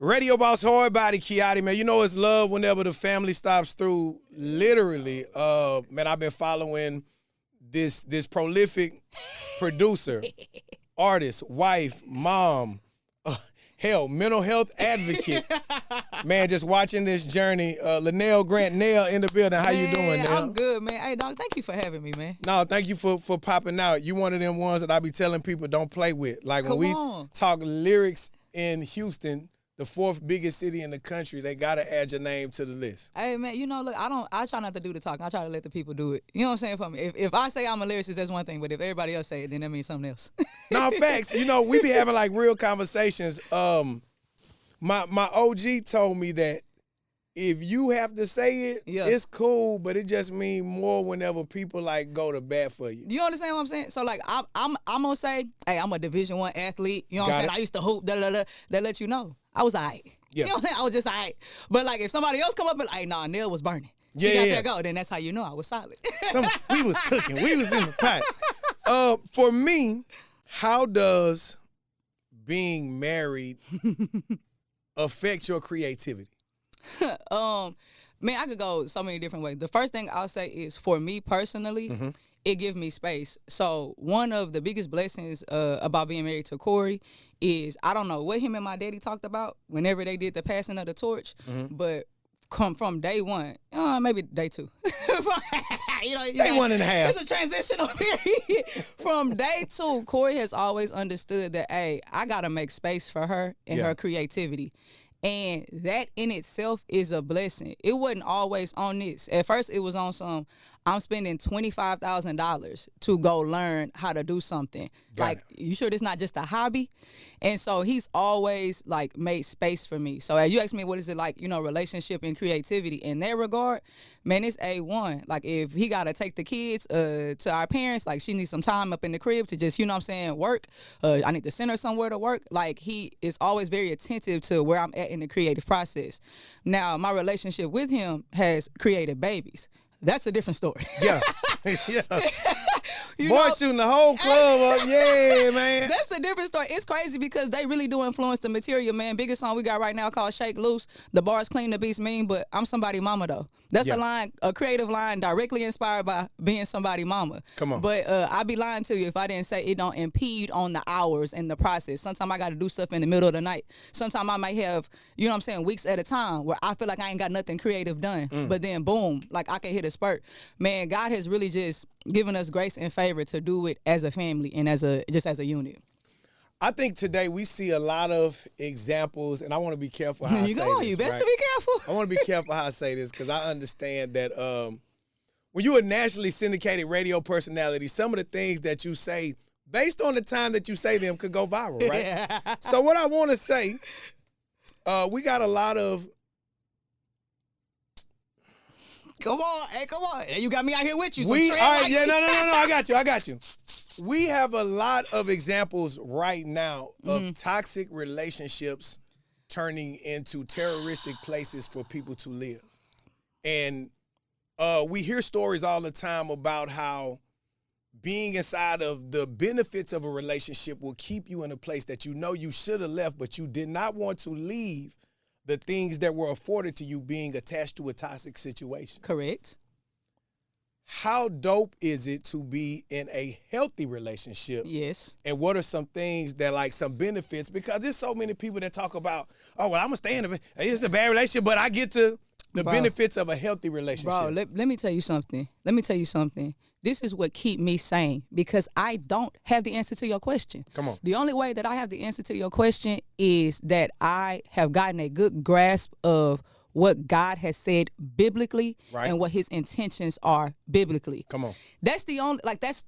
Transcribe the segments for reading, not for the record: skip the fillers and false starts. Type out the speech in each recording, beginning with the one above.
Radio Boss Hardbody, Kiotti, man. You know it's love whenever the family stops through. Literally, man, I've been following this prolific producer, artist, wife, mom, hell, mental health advocate. Man, just watching this journey. LaNell Grant Nell in the building. How you doing, Nell? I'm good, man. Hey, dog, thank you for having me, man. No, thank you for popping out. You one of them ones that I be telling people don't play with. Like when we talk lyrics in Houston, the fourth biggest city in the country, they gotta add your name to the list. Hey, man, you know, look, I try not to do the talking. I try to let the people do it. You know what I'm saying? For me, if I say I'm a lyricist, that's one thing. But if everybody else say it, then that means something else. No, facts. You know, we be having like real conversations. My OG told me that if you have to say it, it's cool, but it just means more whenever people like go to bat for you. You understand what I'm saying? So like I'm gonna say, hey, I'm a Division I athlete. You know what I'm saying? I used to hoop. That let you know I was alright. Yeah. You know what I'm saying? I was just alright. But like if somebody else come up and like, nah, Nell was burning. She got that go. Then that's how you know I was solid. We was cooking. We was in the pot. For me, how does being married affect your creativity? Man, I could go so many different ways. The first thing I'll say is for me personally, it gives me space. So one of the biggest blessings about being married to Corey is I don't know what him and my daddy talked about whenever they did the passing of the torch, but come from day one, maybe day two. Day 1.5. It's a transitional period. From day two, Corey has always understood that, hey, I got to make space for her and her creativity. And that in itself is a blessing. It wasn't always on this. At first, it was on some, I'm spending $25,000 to go learn how to do something. You sure this not just a hobby? And so he's always, like, made space for me. So as you ask me, what is it like, you know, relationship and creativity? In that regard, man, it's A1. Like, if he got to take the kids to our parents, like, she needs some time up in the crib to just, you know what I'm saying, work. I need to send her somewhere to work. Like, he is always very attentive to where I'm at in the creative process. Now, my relationship with him has created babies. That's a different story. Yeah. Boy, shooting the whole club up. Yeah, man. That's a different story. It's crazy because they really do influence the material, man. Biggest song we got right now called Shake Loose. The bars clean, the beats mean, but I'm somebody mama, though. That's a creative line directly inspired by being somebody mama. Come on. But I'd be lying to you if I didn't say it don't impede on the hours and the process. Sometimes I got to do stuff in the middle of the night. Sometimes I might have, you know what I'm saying, weeks at a time where I feel like I ain't got nothing creative done. But then, boom, like I can hit a spurt. Man, God has really just given us grace and favor to do it as a family and just as a unit. I think today we see a lot of examples, and I want to be careful how I say this. You best to be careful. I want to be careful how I say this because I understand that when you're a nationally syndicated radio personality, some of the things that you say, based on the time that you say them, could go viral, right? Yeah. So what I want to say, we got a lot of... Come on. Hey, come on. You got me out here with you. So No. I got you. We have a lot of examples right now of toxic relationships turning into terroristic places for people to live. And we hear stories all the time about how being inside of the benefits of a relationship will keep you in a place that you know you should have left, but you did not want to leave the things that were afforded to you being attached to a toxic situation. Correct. How dope is it to be in a healthy relationship? Yes. And what are some things that, like, some benefits? Because there's so many people that talk about, oh, well, I'm going to stay in it's a bad relationship, but I get to the benefits of a healthy relationship. Bro, let me tell you something. This is what keep me sane because I don't have the answer to your question. Come on. The only way that I have the answer to your question is that I have gotten a good grasp of what God has said biblically and what his intentions are biblically. Come on. That's the only, that's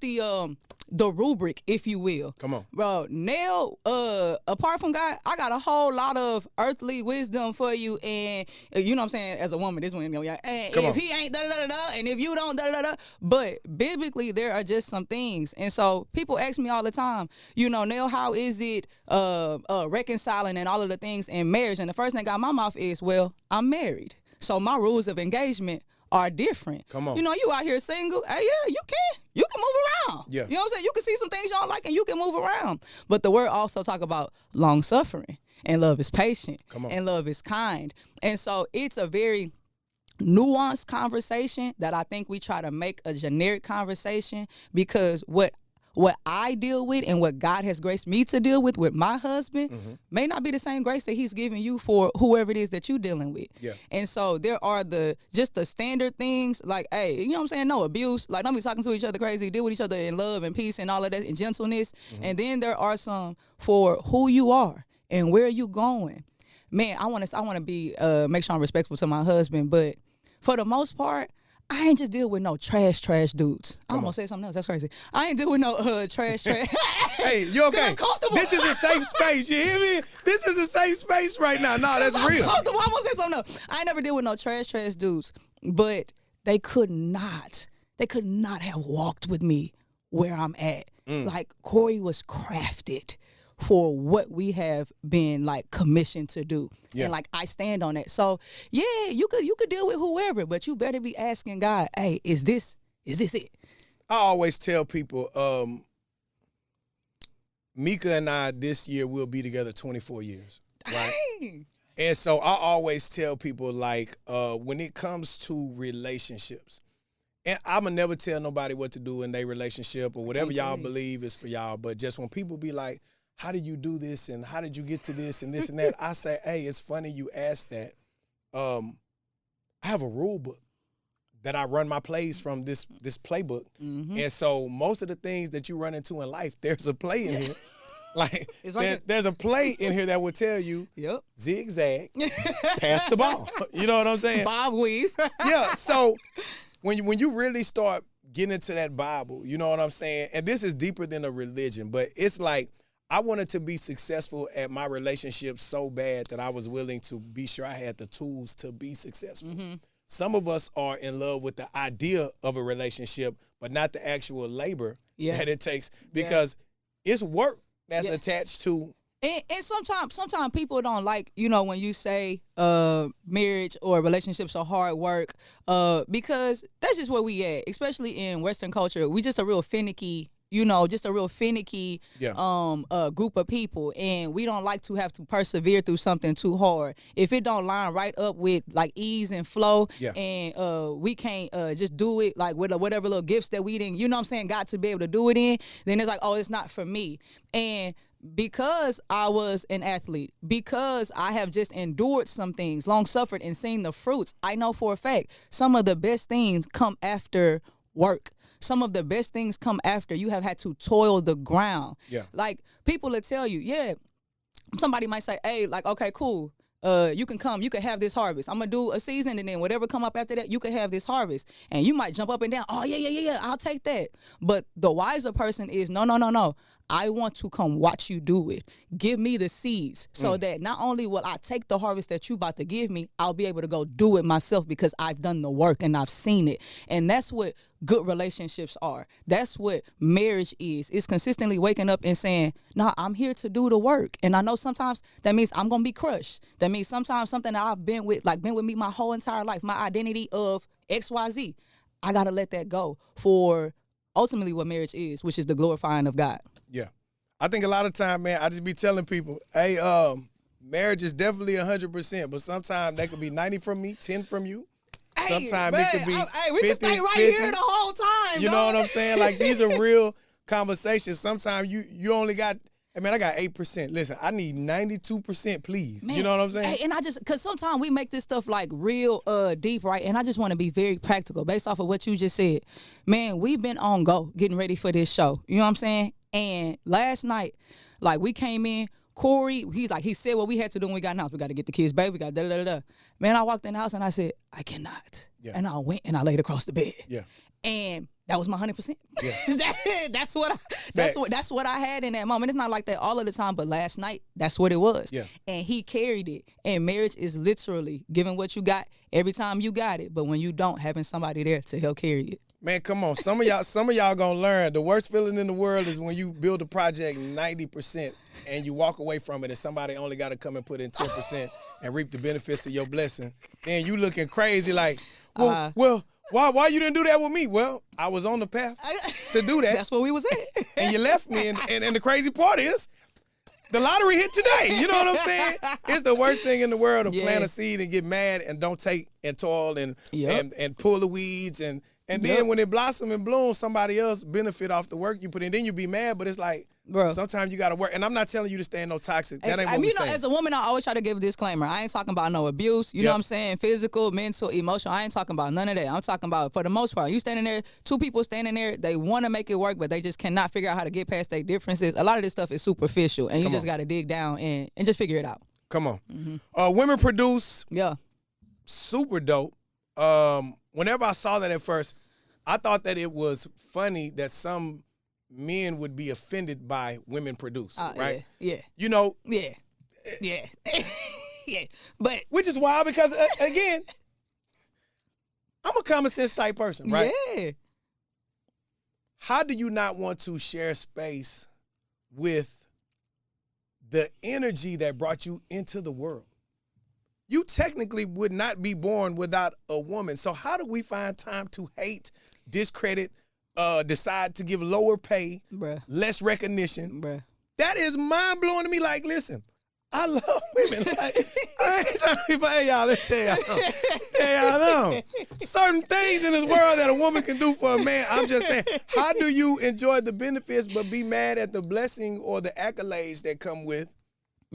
the rubric, if you will. Come on. Bro, Nell, apart from God, I got a whole lot of earthly wisdom for you. And you know what I'm saying? As a woman, this one, and if he ain't da-da-da-da, and if you don't da-da-da-da. But biblically, there are just some things. And so people ask me all the time, you know, Nell, how is it reconciling and all of the things in marriage? And the first thing out of my mouth is, well, I'm married. So my rules of engagement are different. Come on. You know, you out here single. Hey, yeah, you can move around. Yeah. You know what I'm saying? You can see some things you don't like and you can move around. But the word also talk about long suffering. and love is patient, Come on. and love is kind. And so it's a very nuanced conversation that I think we try to make a generic conversation, because what I deal with and what God has graced me to deal with my husband may not be the same grace that he's giving you for whoever it is that you're dealing with. Yeah. And so there are just the standard things like, hey, you know what I'm saying? No abuse. Like, don't be talking to each other crazy. Deal with each other in love and peace and all of that and gentleness. And then there are some for who you are and where you going. Man, I want to be make sure I'm respectful to my husband, but for the most part, I ain't just deal with no trash dudes. I almost said something else. That's crazy. I ain't deal with no trash. Hey, you okay? This is a safe space. You hear me? This is a safe space right now. No, that's real. I'm gonna say something else. I ain't never deal with no trash dudes, but they could not have walked with me where I'm at. Like, Corey was crafted for what we have been like commissioned to do. And like, I stand on that. So yeah, you could deal with whoever, but you better be asking God, hey, is this it? I always tell people, Mika and I this year will be together 24 years. Right? Dang. And so I always tell people, like, when it comes to relationships, and I'ma never tell nobody what to do in their relationship or whatever y'all believe is for y'all, but just when people be like, how do you do this and how did you get to this and this and that? I say, hey, it's funny you asked that. I have a rule book that I run my plays from, this playbook. And so most of the things that you run into in life, there's a play in here. Like, there's a play in here that will tell you, zigzag, pass the ball. You know what I'm saying? Bob weave. Yeah, so when you really start getting into that Bible, you know what I'm saying? And this is deeper than a religion, but it's like, I wanted to be successful at my relationship so bad that I was willing to be sure I had the tools to be successful. Some of us are in love with the idea of a relationship, but not the actual labor that it takes, because it's work that's attached to. And sometimes people don't like, you know, when you say marriage or relationships are hard work, because that's just where we at, especially in Western culture. We just a real finicky, you know, group of people, and we don't like to have to persevere through something too hard. If it don't line right up with like ease and flow, and we can't just do it like with whatever little gifts that we didn't, you know what I'm saying, got to be able to do it in, then it's like, oh, it's not for me. And because I was an athlete, because I have just endured some things, long suffered and seen the fruits, I know for a fact some of the best things come after work. Some of the best things come after you have had to toil the ground. Like, people will tell you, somebody might say, hey, like, okay, cool. You can come, you can have this harvest. I'm gonna do a season, and then whatever come up after that, you can have this harvest. And you might jump up and down. Oh, yeah, I'll take that. But the wiser person is, no. I want to come watch you do it. Give me the seeds so that not only will I take the harvest that you about to give me, I'll be able to go do it myself because I've done the work and I've seen it. And that's what good relationships are. That's what marriage is. It's consistently waking up and saying, no, I'm here to do the work. And I know sometimes that means I'm going to be crushed. That means sometimes something that I've been with me my whole entire life, my identity of XYZ, I got to let that go for ultimately what marriage is, which is the glorifying of God. Yeah. I think a lot of time, man, I just be telling people, hey, marriage is definitely 100%, but sometimes that could be 90 from me, 10 from you. Sometimes it could be 50, we can stay right 50. here the whole time. You know what I'm saying? Like, these are real conversations. Sometimes you only got, I got 8%. Listen, I need 92%, please. Man, you know what I'm saying? And because sometimes we make this stuff like real deep, right? And I just want to be very practical based off of what you just said. Man, we've been on go getting ready for this show. You know what I'm saying? And last night, like, we came in, Corey, he said what we had to do when we got in the house. We got to get the kids, baby. We got da-da-da-da. Man, I walked in the house and I said, I cannot. Yeah. And I went and I laid across the bed. Yeah. And that was my 100%. Yeah. that's what I had in that moment. It's not like that all of the time, but last night, that's what it was. Yeah. And he carried it. And marriage is literally giving what you got every time you got it. But when you don't, having somebody there to help carry it. Man, come on. Some of y'all gonna learn. The worst feeling in the world is when you build a project 90% and you walk away from it and somebody only got to come and put in 10% and reap the benefits of your blessing. Then you looking crazy like, well, why you didn't do that with me? Well, I was on the path to do that. That's where we was at. And you left me. And the crazy part is, The lottery hit today. You know what I'm saying? It's the worst thing in the world to Yeah. plant a seed and get mad and don't take and toil and pull the weeds and then when it blossom and bloom, somebody else benefit off the work you put in. Then you be mad, but it's like, Bro. sometimes you got to work. And I'm not telling you to stay in no toxic. That ain't what we saying. As a woman, I always try to give a disclaimer. I ain't talking about no abuse. You know what I'm saying? Physical, mental, emotional. I ain't talking about none of that. I'm talking about, for the most part, you standing there, two people standing there, they want to make it work, but they just cannot figure out how to get past their differencles. A lot of this stuff is superficial, and you just got to dig down and just figure it out. Come on. Women produce. Yeah. Super dope. Whenever I saw that at first, I thought that it was funny that some men would be offended by women produce, right? Yeah. You know? Yeah. Yeah. Yeah. But which is wild because, again, I'm a common sense type person, right? Yeah. How do you not want to share space with the energy that brought you into the world? You technically would not be born without a woman. So how do we find time to hate, discredit, decide to give lower pay, less recognition? That is mind-blowing to me. Like, listen, I love women. Like, I ain't trying to be funny, y'all. Let's tell y'all. Certain things in this world that a woman can do for a man. I'm just saying, how do you enjoy the benefits but be mad at the blessing or the accolades that come with?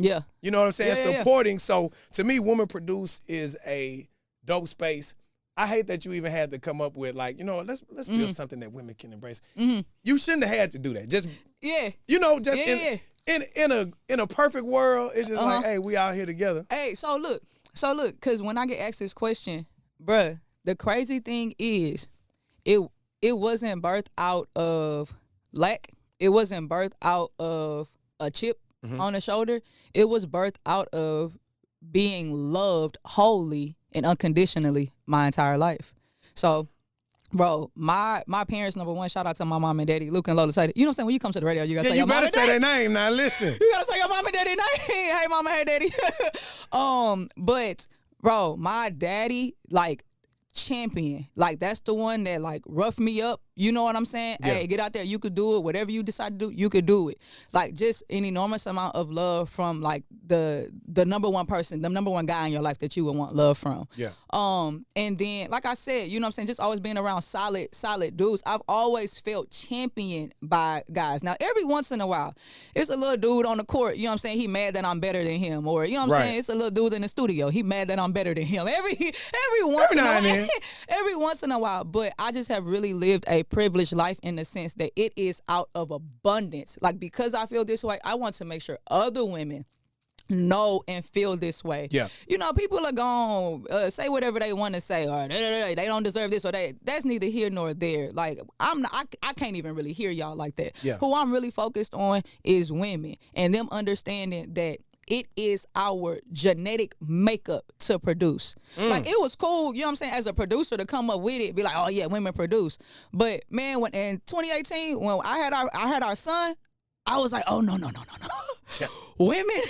Yeah. You know what I'm saying? Yeah. Supporting. So to me, woman produce is a dope space. I hate that you even had to come up with, like, you know, let's build something that women can embrace. You shouldn't have had to do that. Just you know, just in a perfect world, it's just like, hey, we out here together. Hey, so look, because when I get asked this question, bruh, the crazy thing is, it wasn't birthed out of lack. It wasn't birthed out of a chip on the shoulder. It was birthed out of being loved wholly and unconditionally my entire life. So, bro, my parents, number one, shout out to my mom and daddy, Luke and Lola. Say, you know what I'm saying? When you come to the radio, you gotta say your mom and daddy. You better say their name now. Listen, you gotta say your mom and daddy name. Hey, mama, hey, daddy. But bro, my daddy, like, champion, like, that's the one that, like, roughed me up. You know what I'm saying? Yeah. Hey, get out there. You could do it. Whatever you decide to do, you could do it. Like, just an enormous amount of love from, like, the number one person, the number one guy in your life that you would want love from. Yeah. And then, like I said, you know what I'm saying, just always being around solid dudes. I've always felt championed by guys. Now, every once in a while, it's a little dude on the court, you know what I'm saying, he mad that I'm better than him. Or, you know what I'm saying, it's a little dude in the studio, he mad that I'm better than him. Every once in a while. Every once in a while. But I just have really lived a privileged life in the sense that it is out of abundance. Like, because I feel this way, I want to make sure other women know and feel this way. Yeah. You know, people are going to say whatever they want to say, or they don't deserve this, or that's neither here nor there. Like, I can't even really hear y'all like that. Yeah. Who I'm really focused on is women, and them understanding that it is our genetic makeup to produce. Like, it was cool, you know what I'm saying, as a producer to come up with it, be like, oh yeah, women produce. But man, when in 2018, when I had our son, I was like, oh no. Yeah. Women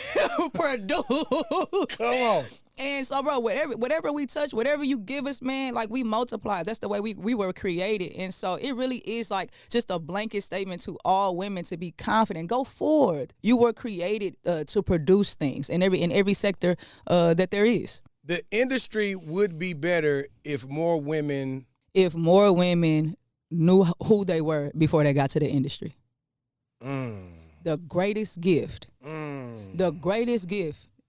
produce. Come on. And so, bro, whatever we touch, whatever you give us, man, like, we multiply. That's the way we were created. And so it really is like just a blanket statement to all women to be confident. Go forward. You were created to produce things in every sector that there is. The industry would be better if more women knew who they were before they got to the industry. The greatest gift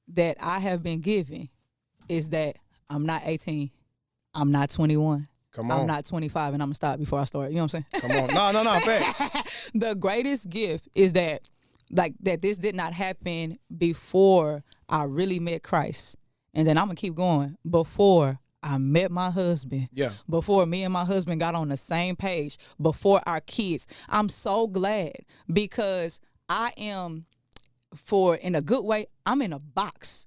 that I have been given is that I'm not 18, I'm not 21, I'm not 25, and I'm gonna stop before I start. You know what I'm saying? Come on, no, facts. The greatest gift is that, like, that this did not happen before I really met Christ, and then I'm gonna keep going before I met my husband. Yeah. Before me and my husband got on the same page, before our kids. I'm so glad, because I am, in a good way, I'm in a box.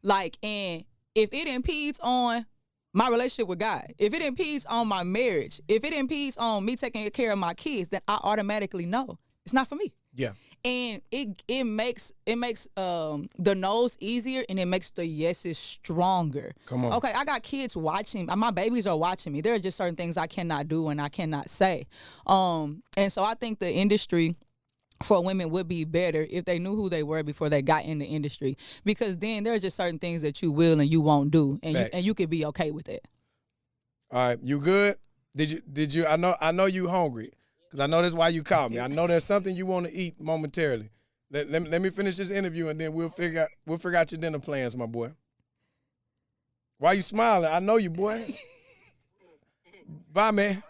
Like, and if it impedes on my relationship with God, if it impedes on my marriage, if it impedes on me taking care of my kids, then I automatically know it's not for me. Yeah. And it makes the no's easier, and it makes the yeses stronger. Come on. Okay, I got kids watching. My babies are watching me. There are just certain things I cannot do and I cannot say. And so I think the industry for women would be better if they knew who they were before they got in the industry, because then there are just certain things that you will and you won't do, and you could be okay with it. All right, you good? Did you? I know you hungry, because I know that's why you called me. I know there's something you want to eat momentarily. Let me finish this interview, and then we'll figure out your dinner plans, my boy. Why you smiling? I know you, boy. Bye, man.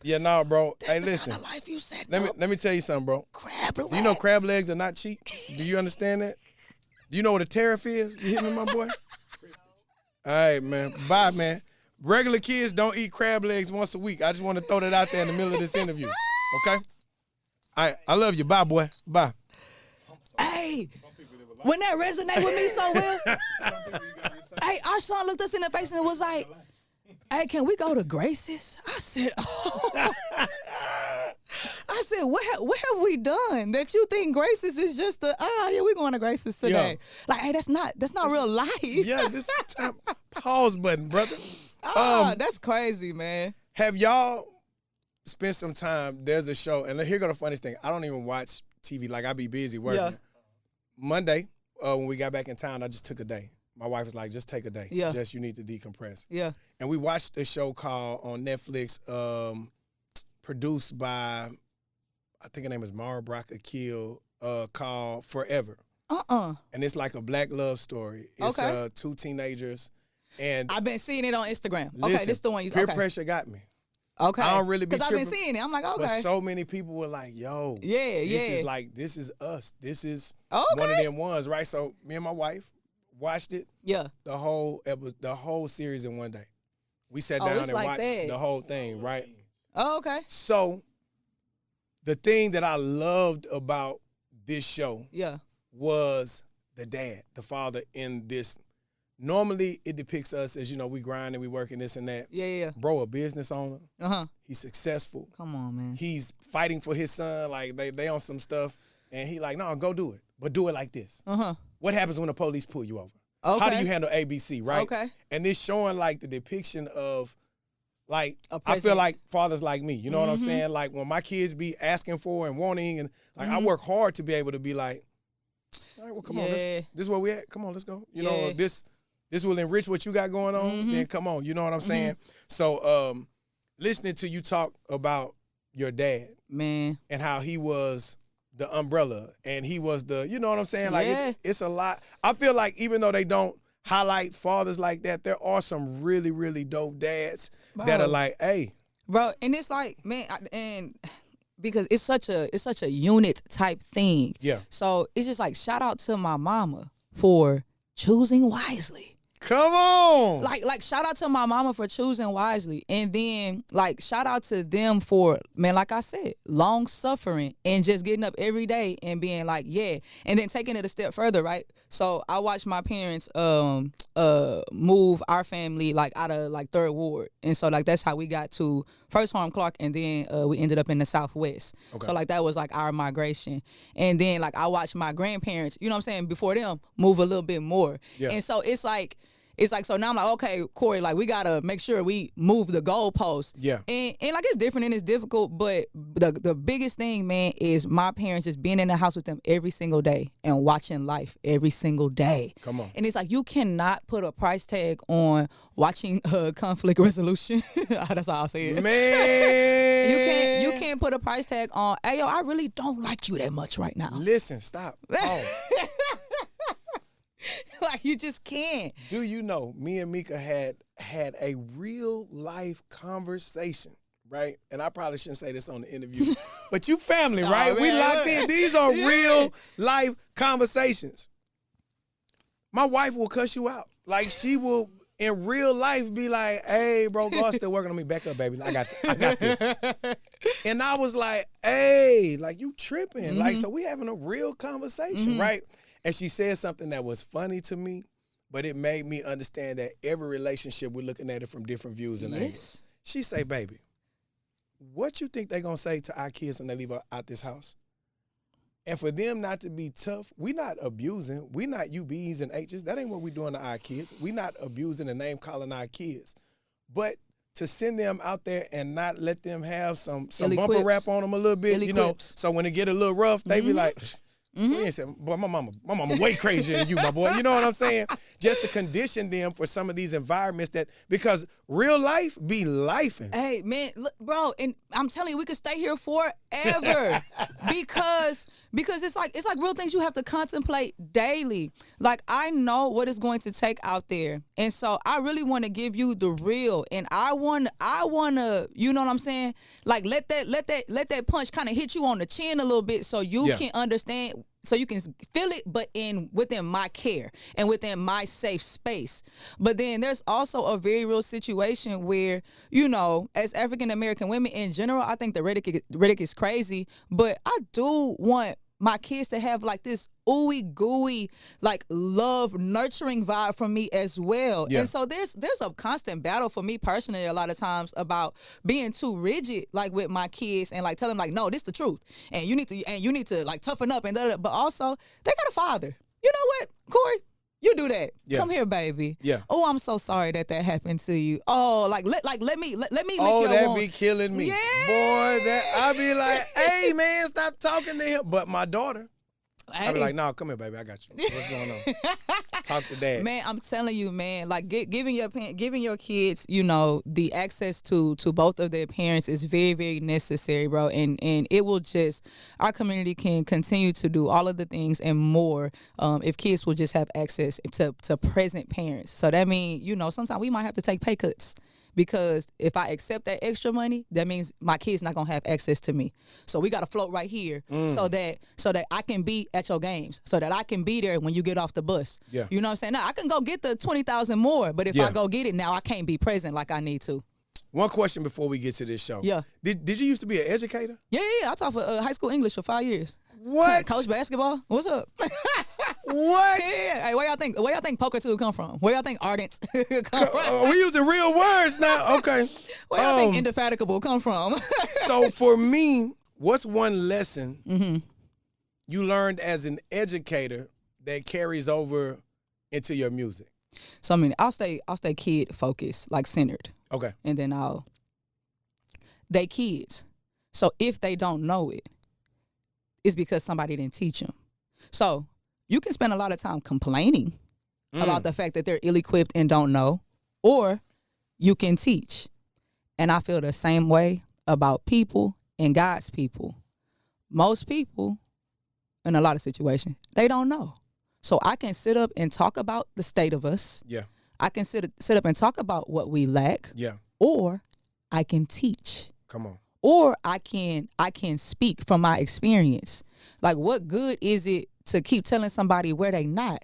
Yeah, no, bro. That's hey, the listen. kind of life you set let me tell you something, bro. Crab legs. Do you know crab legs are not cheap? Do you understand that? Do you know what a tariff is? You hear me, my boy? All right, man. Bye, man. Regular kids don't eat crab legs once a week. I just want to throw that out there in the middle of this interview. Okay? All right. I love you. Bye, boy. Bye. Hey, when that resonate with me so well, hey, our son looked us in the face and was like, hey, can we go to Grace's? I said, oh. I said, what have we done that you think Grace's is just yeah, we're going to Grace's today. Yeah. Like, hey, that's not real life. Yeah, this pause button, brother. That's crazy, man. Have y'all spent some time, there's a show, and here go the funniest thing. I don't even watch TV. Like, I be busy working. Yeah. Monday, when we got back in town, I just took a day. My wife was like, just take a day. Yeah. Just, you need to decompress. Yeah. And we watched a show called, on Netflix, produced by, I think her name is Mara Brock Akil, called Forever. And it's like a black love story. It's two teenagers. And I've been seeing it on Instagram. Listen, okay, this is the one you peer pressure got me. Okay. I don't really be tripping. Because I've been seeing it. I'm like, okay. But so many people were like, yo. This is like, this is us. This is one of them ones, right? So me and my wife watched it. Yeah. The whole series in one day. We sat down and watched the whole thing, right? Oh, okay. So the thing that I loved about this show was the dad, the father in this. Normally, it depicts us as, we grind and we work and this and that. Yeah. Bro, a business owner. He's successful. Come on, man. He's fighting for his son. Like, they on some stuff. And he like, no, go do it. But do it like this. What happens when the police pull you over? Okay. How do you handle ABC, right? Okay. And it's showing, like, the depiction of, like, I feel like fathers like me. You know what I'm saying? Like, when my kids be asking for and wanting, and, like, I work hard to be able to be like, all right, well, come on. This is where we at. Come on, let's go. You know, this will enrich what you got going on, then come on. You know what I'm saying? So listening to you talk about your dad, man, and how he was the umbrella and he was the, you know what I'm saying? Like, it's a lot. I feel like even though they don't highlight fathers like that, there are some really, really dope dads that are like, hey. Bro, and it's like, man, and because it's such a unit type thing. Yeah. So it's just like, shout out to my mama for choosing wisely. Come on. Like shout out to my mama for choosing wisely. And then like shout out to them for, man, like I said, long suffering and just getting up every day and being like, yeah. And then taking it a step further, right? So I watched my parents move our family like out of like 3rd Ward. And so like that's how we got to first Harlem Clark, and then we ended up in the Southwest. Okay. So like that was like our migration. And then like I watched my grandparents, you know what I'm saying, before them move a little bit more. Yeah. And so it's like, so now I'm like, okay, Corey, like we gotta make sure we move the goalposts. Yeah. And like it's different and it's difficult, but the biggest thing, man, is my parents just being in the house with them every single day and watching life every single day. Come on. And it's like you cannot put a price tag on watching conflict resolution. That's how I'll say it. Man. You can't put a price tag on, hey yo, I really don't like you that much right now. Listen, stop. Oh. Like you just can't. Do you know, me and Mika had a real life conversation, right? And I probably shouldn't say this on the interview, but you family, right? Oh, we locked in. These are real life conversations. My wife will cuss you out. Like she will in real life be like, hey, bro, God's still working on me. Back up, baby. I got this. And I was like, hey, like you tripping. Like, so we having a real conversation, right? And she said something that was funny to me, but it made me understand that every relationship, we're looking at it from different views and angles. She say, baby, what you think they going to say to our kids when they leave out this house? And for them not to be tough, we not abusing. We not UBs and H's. That ain't what we doing to our kids. We not abusing and name calling our kids. But to send them out there and not let them have some bumper Ill-equipped. wrap on them a little bit, you know. Ill-equipped. So when it get a little rough, they be like, you ain't saying, boy, my mama way crazier than you, my boy. You know what I'm saying? Just to condition them for some of these environments because real life be lifing. Hey, man, look, bro, and I'm telling you, we could stay here forever because it's like real things you have to contemplate daily. Like, I know what it's going to take out there. And so I really want to give you the real, and I want to, you know what I'm saying? Like, let that punch kind of hit you on the chin a little bit so you can understand, so you can feel it, but within my care and within my safe space. But then there's also a very real situation where, you know, as African American women in general, I think the rhetoric is crazy, but I do want my kids to have like this ooey gooey, like love, nurturing vibe from me as well. Yeah. And so there's a constant battle for me personally a lot of times about being too rigid, like with my kids, and like tell them like, no, this is the truth, and you need to like toughen up and but also they got a father. You know what, Corey? You do that. Yeah. Come here, baby. Yeah. Oh, I'm so sorry that happened to you. Oh, let me lick your that wound. Be killing me. Yeah. Boy, I be like, hey man, stop talking to him. But my daughter, I be like, no, come here, baby. I got you. What's going on? Talk to dad. Man, I'm telling you, man, like giving your kids, you know, the access to both of their parents is very, very necessary, bro. And it will just, our community can continue to do all of the things and more if kids will just have access to present parents. So that means, you know, sometimes we might have to take pay cuts. Because if I accept that extra money, that means my kid's not gonna have access to me. So we gotta float right here so that I can be at your games, so that I can be there when you get off the bus. Yeah. You know what I'm saying? Now I can go get the 20,000 more, but if I go get it now, I can't be present like I need to. One question before we get to this show. Yeah. Did you used to be an educator? Yeah. I taught for high school English for 5 years. What? Coach basketball. What's up? What? Yeah. Hey, where y'all think poker 2 come from? Where y'all think ardent come from? We using real words now. Okay. Where y'all think indefatigable come from? So for me, what's one lesson you learned as an educator that carries over into your music? So I mean, I'll stay kid focused, like centered. Okay. And then they kids. So if they don't know it, it's because somebody didn't teach them. So you can spend a lot of time complaining about the fact that they're ill-equipped and don't know, or you can teach. And I feel the same way about people and God's people. Most people, in a lot of situations, they don't know. So I can sit up and talk about the state of us. Yeah. I can sit up and talk about what we lack. Yeah. Or I can teach. Come on. Or I can speak from my experience. Like, what good is it to keep telling somebody where they not?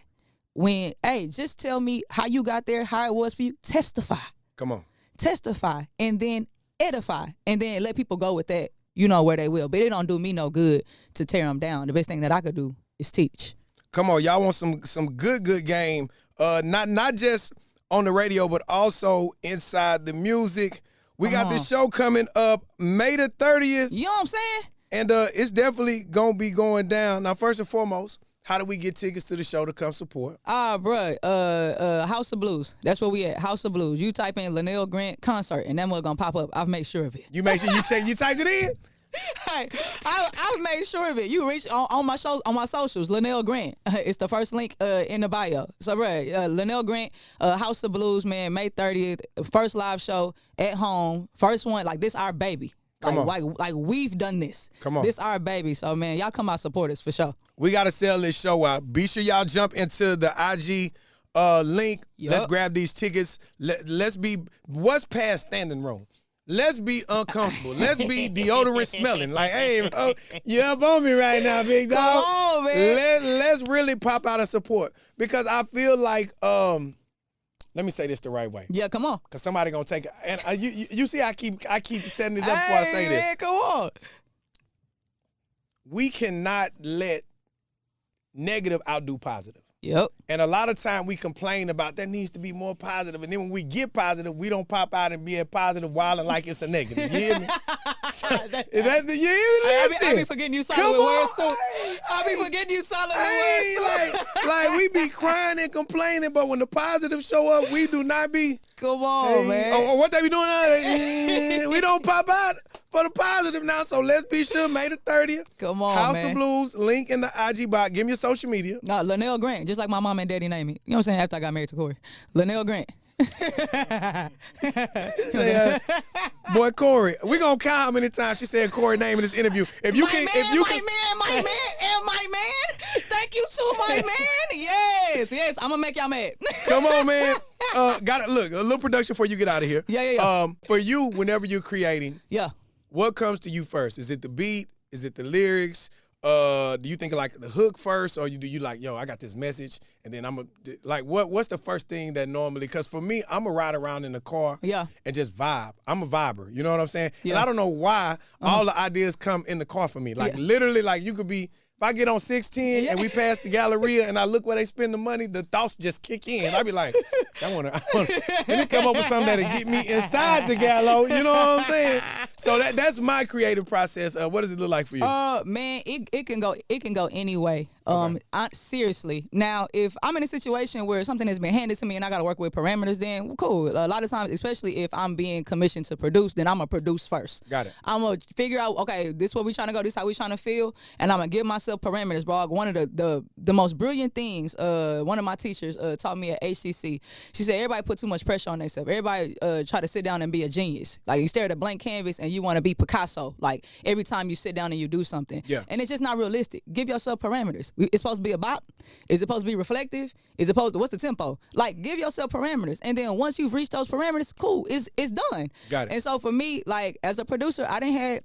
When, hey, just tell me how you got there, how it was for you. Testify. Come on. Testify, and then edify, and then let people go with that, you know, where they will. But it don't do me no good to tear them down. The best thing that I could do is teach. Come on, y'all want some good game. Not just on the radio, but also inside the music. We got this show coming up May the 30th. You know what I'm saying? And it's definitely going to be going down. Now, first and foremost, how do we get tickets to the show to come support? Bruh, House of Blues. That's where we at, House of Blues. You type in LaNell Grant concert, and that one's going to pop up. I've made sure of it. You make sure you typed it in? Hey, I've made sure of it. You reach on my shows, on my socials, LaNell Grant. It's the first link in the bio. So, bruh, LaNell Grant, House of Blues, man, May 30th, first live show at home. First one, like, this our baby. Come on. Like we've done this. Come on. This our baby. So, man, y'all come out support us for sure. We got to sell this show out. Be sure y'all jump into the IG link. Yep. Let's grab these tickets. Let's be, what's past standing room? Let's be uncomfortable. Let's be deodorant smelling. Like, hey, bro, you up on me right now, big dog. Come on, man. Let's really pop out and support. Because I feel like, let me say this the right way. Yeah, come on. Because somebody going to take it. And you see, I keep setting this up before I say this. Man, come on. We cannot let negative outdo positive. Yep. And a lot of time we complain about that needs to be more positive. And then when we get positive, we don't pop out and be a positive wilding like it's a negative. You hear me? I be forgetting you solid with words too. I be forgetting you solid with words too. Like, we be crying and complaining, but when the positives show up, we do not be. Come on, man. Or what they be doing, we don't pop out for the positive now, so let's be sure, May the 30th. Come on, House man. of Blues, link in the IG box. Give me your social media. No, LaNell Grant, just like my mom and daddy named me. You know what I'm saying? After I got married to Corey. LaNell Grant. Say, boy, Corey, we gonna count how many times she said Corey name in this interview. If you can, my man. Thank you to my man. Yes, I'm gonna make y'all mad. Come on, man. Got it. Look, a little production before you get out of here. Yeah. For you, whenever you're creating, Yeah. what comes to you first? Is it the beat? Is it the lyrics? Do you think of like the hook first, or do you like, yo, I got this message, and then what's the first thing that normally? Because for me, I'm a ride around in the car, and just vibe. I'm a viber, you know what I'm saying? Yeah. And I don't know why all the ideas come in the car for me. Like literally, like you could be. If I get on 610 and we pass the Galleria and I look where they spend the money, the thoughts just kick in. I be like, I wanna let me come up with something that'll get me inside the gallo. You know what I'm saying? So that's my creative process. What does it look like for you? Man, it can go any way. Okay. Seriously. Now, if I'm in a situation where something has been handed to me and I got to work with parameters, then cool. A lot of times, especially if I'm being commissioned to produce, then I'm going to produce first. Got it. I'm going to figure out, okay, this is where we trying to go, this is how we trying to feel, and I'm going to give myself parameters, bro. One of the most brilliant things, one of my teachers taught me at HCC, she said, everybody put too much pressure on themselves. Everybody try to sit down and be a genius. Like, you stare at a blank canvas and you want to be Picasso, like, every time you sit down and you do something. Yeah. And it's just not realistic. Give yourself parameters. It's supposed to be a bop. Is it supposed to be reflective? Is it supposed to, what's the tempo? Like, give yourself parameters. And then once you've reached those parameters, cool, it's done. Got it. And so for me, like, as a producer, I done had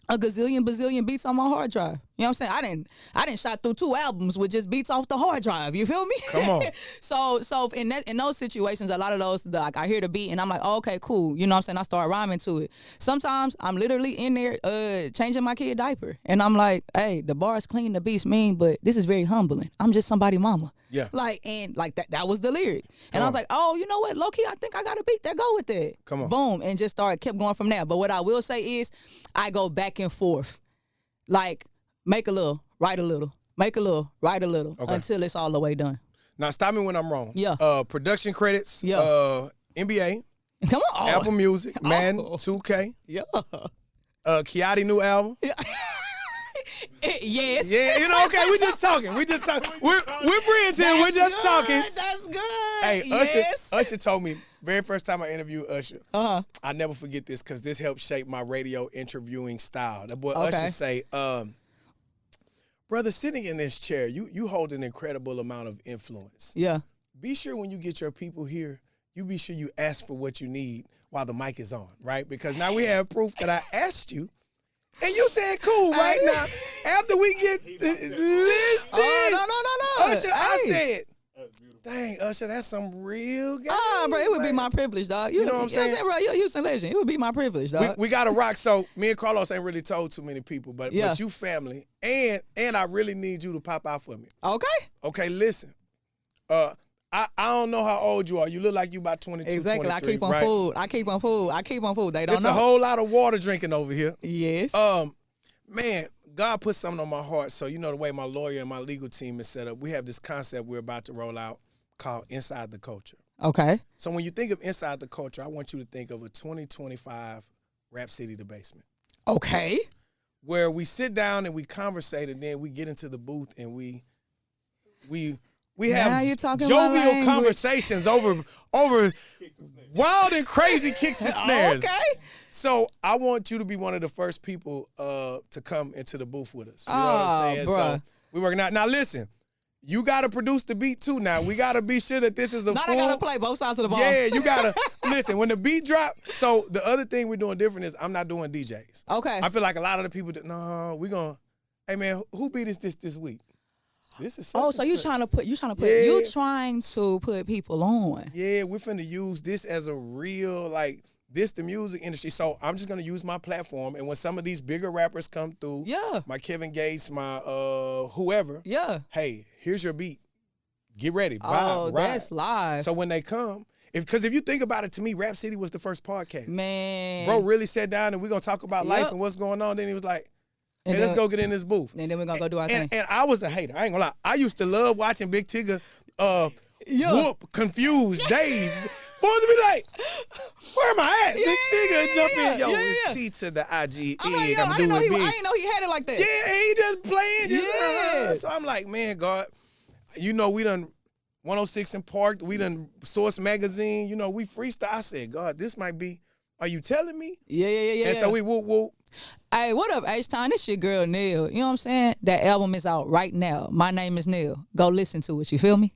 a bazillion beats on my hard drive. You know what I'm saying? I didn't shot through 2 albums with just beats off the hard drive. You feel me? Come on. So in those situations, a lot of those, like, I hear the beat and I'm like, oh, okay, cool. You know what I'm saying? I start rhyming to it. Sometimes I'm literally in there changing my kid diaper. And I'm like, hey, the bar's clean, the beat's mean, but this is very humbling. I'm just somebody mama. Yeah. Like, that was the lyric. And I was like, oh, you know what? Low-key, I think I got a beat that go with that. Come on. Boom. And just kept going from there. But what I will say is I go back and forth. Like, make a little, write a little, make a little, write a little, until it's all the way done. Now, stop me when I'm wrong. Yeah. Production credits, Yeah. NBA, Come on. Apple Music, Man 2K, Yeah. Kiotti new album. Yeah. Yes. Yeah, you know, okay, we just talking. We're friends here. We're just talking. That's good. Hey, yes. Usher told me, very first time I interviewed Usher, I never forget this because this helped shape my radio interviewing style. That boy Usher say, brother, sitting in this chair, you hold an incredible amount of influence. Yeah. Be sure when you get your people here, you be sure you ask for what you need while the mic is on, right? Because now we have proof that I asked you, and you said cool right now. After we get, listen. Oh, no. Usher, I said, dang, Usher, that's some real guy. Bro, it would be my privilege, dog. You know what I'm saying? Bro, you're a Houston legend. It would be my privilege, dog. We got to rock. So me and Carlos ain't really told too many people, but you family, and I really need you to pop out for me. Okay, listen. I don't know how old you are. You look like you about 22, exactly. 23, I keep on right? food. I keep on food. They don't It's know. a whole lot of water drinking over here. Yes. Man, God put something on my heart. So you know the way my lawyer and my legal team is set up, we have this concept we're about to roll out called Inside the Culture. Okay. So when you think of Inside the Culture, I want you to think of a 2025 Rap City The Basement. Okay. Where we sit down and we conversate, and then we get into the booth and we have jovial conversations over wild and crazy kicks and snares. Okay. So I want you to be one of the first people to come into the booth with us. You know what I'm saying? Bruh. So we working out. Now listen, you got to produce the beat too. Now we got to be sure that this is a now full. I gotta play both sides of the ball. Yeah, you gotta listen when the beat drop. So the other thing we're doing different is I'm not doing DJs. Okay. I feel like a lot of the people that we gonna. Hey man, who beat us this week? This is such so you trying to put people on. Yeah, we're finna use this as a real, like, this the music industry. So I'm just gonna use my platform, and when some of these bigger rappers come through, my Kevin Gates, my whoever, hey, here's your beat. Get ready, vibe, ride. That's live. So when they come, because if you think about it, to me, Rap City was the first podcast. Man. Bro really sat down and we're gonna talk about life and what's going on. Then he was like, And let's go get in this booth. And then we're gonna go do our thing. And I was a hater. I ain't gonna lie. I used to love watching Big Tigger whoop confused days. Boys would be like, where am I at? Big Tigger jump in. Yo, it's T to the IGE. I'm like, yo, I didn't know he had it like that. Yeah, he just playing. So I'm like, man, God, you know, we done 106 in Park. We done Source Magazine. You know, we freestyle. I said, God, this might be, are you telling me? Yeah. And so we whoop. Hey, what up, H-Town? This your girl, Nell. You know what I'm saying? That album is out right now. My name is Nell. Go listen to it. You feel me?